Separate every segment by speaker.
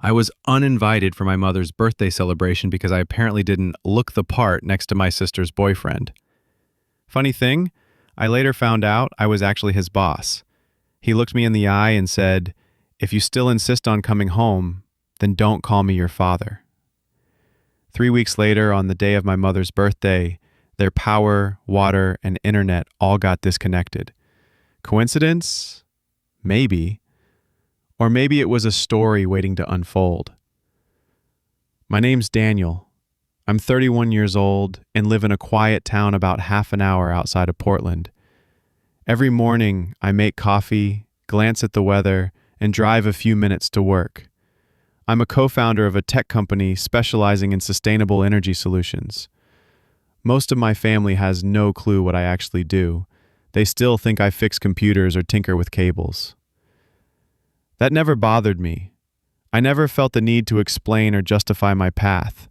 Speaker 1: I was uninvited for my mother's birthday celebration because I apparently didn't look the part next to my sister's boyfriend. Funny thing, I later found out I was actually his boss. He looked me in the eye and said, "If you still insist on coming home, then don't call me your father." 3 weeks later, on the day of my mother's birthday, their power, water, and internet all got disconnected. Coincidence? Maybe. Or maybe it was a story waiting to unfold. My name's Daniel. I'm 31 years old and live in a quiet town about half an hour outside of Portland. Every morning, I make coffee, glance at the weather, and drive a few minutes to work. I'm a co-founder of a tech company specializing in sustainable energy solutions. Most of my family has no clue what I actually do. They still think I fix computers or tinker with cables. That never bothered me. I never felt the need to explain or justify my path.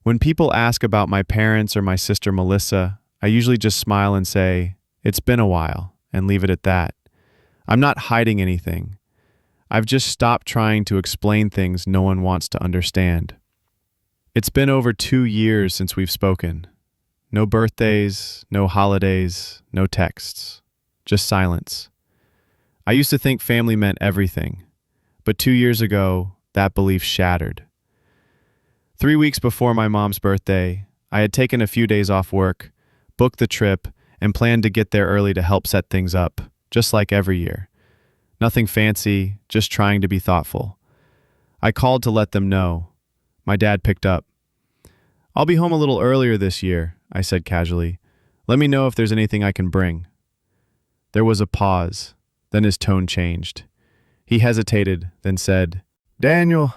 Speaker 1: When people ask about my parents or my sister Melissa, I usually just smile and say, "It's been a while," and leave it at that. I'm not hiding anything. I've just stopped trying to explain things no one wants to understand. It's been over 2 years since we've spoken. No birthdays, no holidays, no texts. Just silence. I used to think family meant everything, but 2 years ago, that belief shattered. 3 weeks before my mom's birthday, I had taken a few days off work, booked the trip, and planned to get there early to help set things up, just like every year. Nothing fancy, just trying to be thoughtful. I called to let them know. My dad picked up. "I'll be home a little earlier this year," I said casually. "Let me know if there's anything I can bring." There was a pause. Then his tone changed. He hesitated, then said,
Speaker 2: Daniel,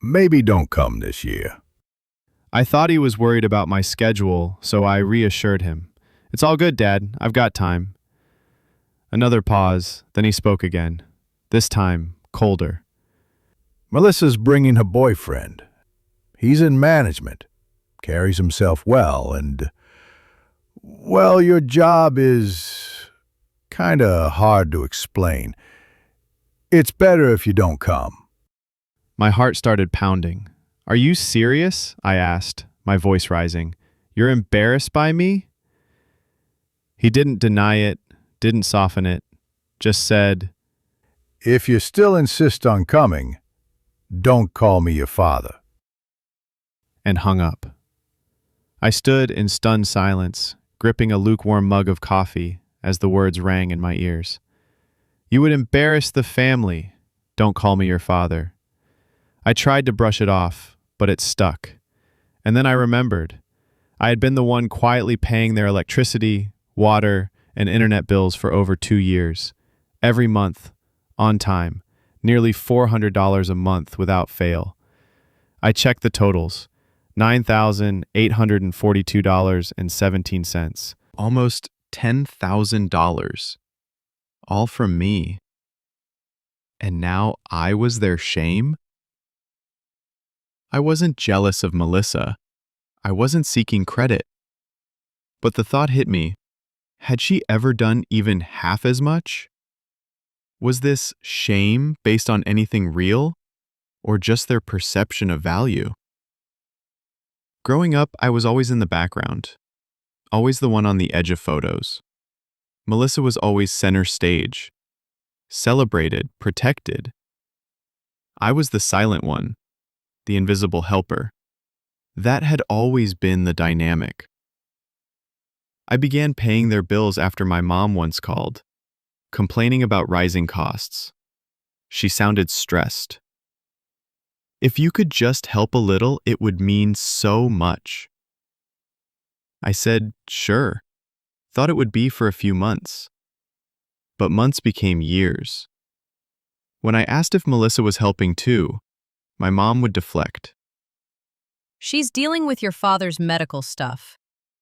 Speaker 2: maybe don't come this year.
Speaker 1: I thought he was worried about my schedule, so I reassured him. "It's all good, Dad. I've got time." Another pause, then he spoke again. This time, colder.
Speaker 2: Melissa's bringing her boyfriend. He's in management, carries himself well, and, well, your job is kinda hard to explain. It's better if you don't come.
Speaker 1: My heart started pounding. "Are you serious?" I asked, my voice rising. "You're embarrassed by me?" He didn't deny it, didn't soften it, just said,
Speaker 2: If you still insist on coming, don't call me your father.
Speaker 1: and hung up. I stood in stunned silence, gripping a lukewarm mug of coffee as the words rang in my ears. "You would embarrass the family. Don't call me your father." I tried to brush it off, but it stuck. And then I remembered. I had been the one quietly paying their electricity, water, and internet bills for over 2 years. Every month, on time, nearly $400 a month without fail. I checked the totals. $9,842.17. Almost $10,000. All from me. And now I was their shame? I wasn't jealous of Melissa. I wasn't seeking credit. But the thought hit me. Had she ever done even half as much? Was this shame based on anything real, or just their perception of value? Growing up, I was always in the background, always the one on the edge of photos. Melissa was always center stage, celebrated, protected. I was the silent one, the invisible helper. That had always been the dynamic. I began paying their bills after my mom once called, complaining about rising costs. She sounded stressed. "If you could just help a little, it would mean so much." I said, sure. Thought it would be for a few months. But months became years. When I asked if Melissa was helping too, my mom would deflect.
Speaker 3: "She's dealing with your father's medical stuff.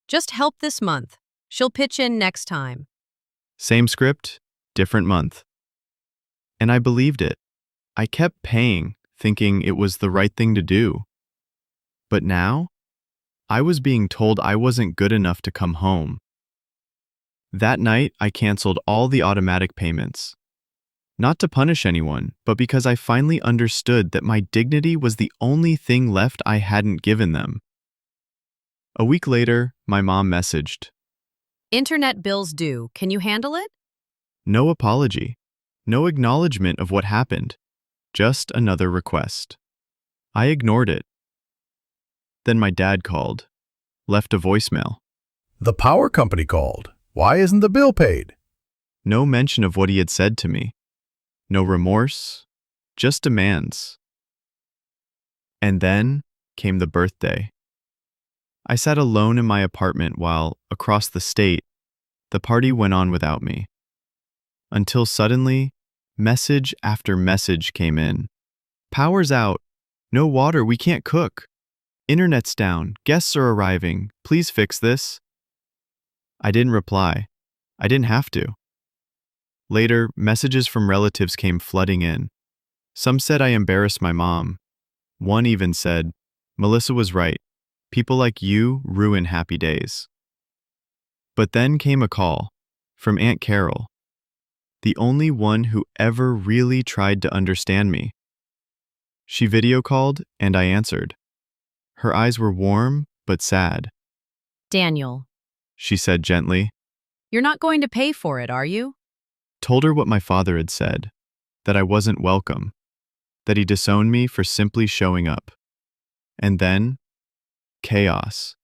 Speaker 3: Just help this month. She'll pitch in next time."
Speaker 1: Same script, different month. And I believed it. I kept paying, thinking it was the right thing to do. But now, I was being told I wasn't good enough to come home. That night, I canceled all the automatic payments. Not to punish anyone, but because I finally understood that my dignity was the only thing left I hadn't given them. A week later, my mom messaged.
Speaker 3: Internet bills due. Can you handle it?
Speaker 1: No apology. No acknowledgement of what happened. Just another request. I ignored it. Then my dad called. Left a voicemail.
Speaker 2: The power company called. Why isn't the bill paid?
Speaker 1: No mention of what he had said to me. No remorse. Just demands. And then came the birthday. I sat alone in my apartment while, across the state, the party went on without me. Until suddenly, message after message came in. Power's out. No water, we can't cook. Internet's down. Guests are arriving. Please fix this. I didn't reply. I didn't have to. Later, messages from relatives came flooding in. Some said I embarrassed my mom. One even said, Melissa was right. People like you ruin happy days. But then came a call from Aunt Carol, the only one who ever really tried to understand me. She video called and I answered. Her eyes were warm but sad.
Speaker 3: Daniel,
Speaker 1: She said gently.
Speaker 3: you're not going to pay for it, are you?
Speaker 1: Told her what my father had said, that I wasn't welcome, that he disowned me for simply showing up. And then, chaos.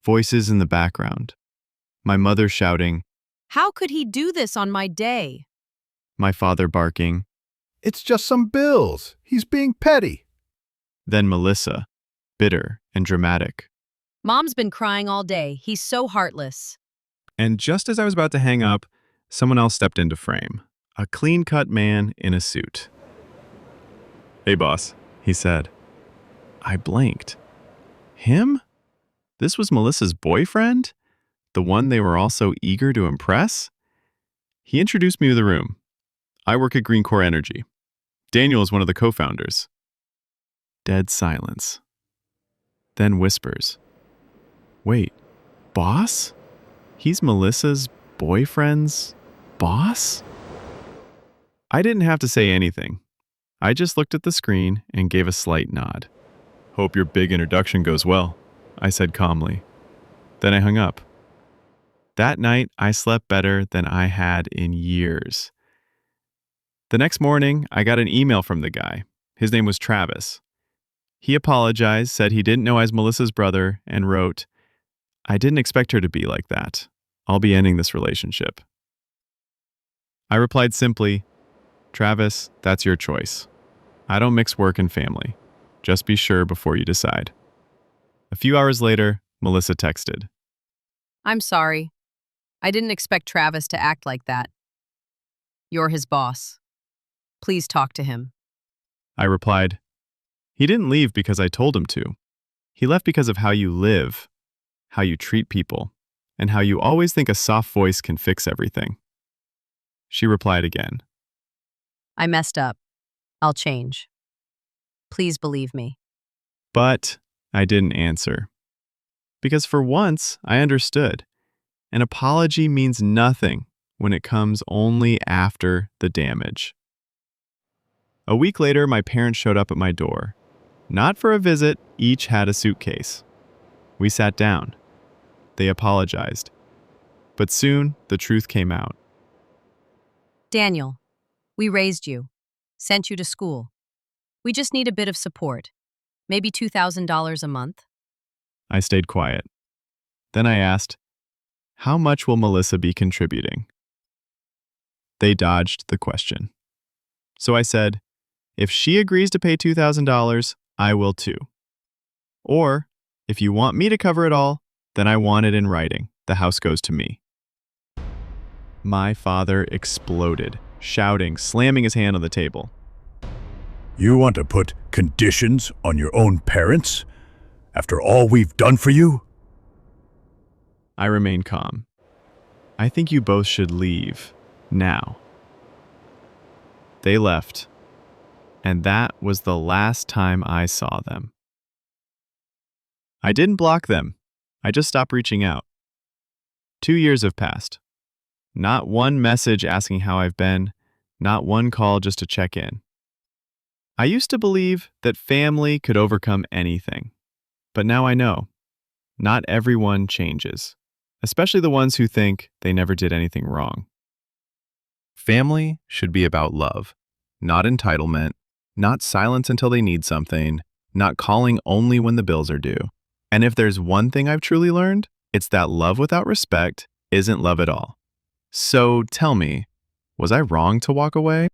Speaker 1: Voices in the background. My mother shouting,
Speaker 3: How could he do this on my day?
Speaker 1: my father barking,
Speaker 2: It's just some bills. He's being petty.
Speaker 1: then Melissa, bitter and dramatic.
Speaker 3: Mom's been crying all day. He's so heartless.
Speaker 1: And just as I was about to hang up, someone else stepped into frame. A clean-cut man in a suit. Hey, boss, he said. I blanked. Him? This was Melissa's boyfriend? The one they were all so eager to impress? He introduced me to the room. I work at Green Core Energy. Daniel is one of the co-founders. Dead silence. Then whispers. Wait, boss? He's Melissa's boyfriend's boss? I didn't have to say anything. I just looked at the screen and gave a slight nod. Hope your big introduction goes well, I said calmly. Then I hung up. That night, I slept better than I had in years. The next morning, I got an email from the guy. His name was Travis. He apologized, said he didn't know I was Melissa's brother, and wrote, I didn't expect her to be like that. I'll be ending this relationship. I replied simply, Travis, that's your choice. I don't mix work and family. Just be sure before you decide. A few hours later, Melissa texted.
Speaker 3: I'm sorry. I didn't expect Travis to act like that. You're his boss. Please talk to him.
Speaker 1: I replied, he didn't leave because I told him to. He left because of how you live, how you treat people, and how you always think a soft voice can fix everything. She replied again.
Speaker 3: I messed up. I'll change. Please believe me.
Speaker 1: But I didn't answer. Because for once, I understood. An apology means nothing when it comes only after the damage. A week later, my parents showed up at my door. Not for a visit, each had a suitcase. We sat down. They apologized. But soon, the truth came out.
Speaker 3: Daniel, we raised you, sent you to school. We just need a bit of support. Maybe $2,000 a month.
Speaker 1: I stayed quiet. Then I asked, how much will Melissa be contributing? They dodged the question. So I said, if she agrees to pay $2,000, I will too. Or, if you want me to cover it all, then I want it in writing. The house goes to me. My father exploded, shouting, slamming his hand on the table.
Speaker 2: You want to put conditions on your own parents? After all we've done for you?
Speaker 1: I remained calm. I think you both should leave, now. They left, and that was the last time I saw them. I didn't block them. I just stopped reaching out. 2 years have passed. Not one message asking how I've been, Not one call just to check in. I used to believe that family could overcome anything. But now I know. Not everyone changes, especially the ones who think they never did anything wrong. Family should be about love, not entitlement, not silence until they need something, not calling only when the bills are due. And if there's one thing I've truly learned, it's that love without respect isn't love at all. So tell me, was I wrong to walk away?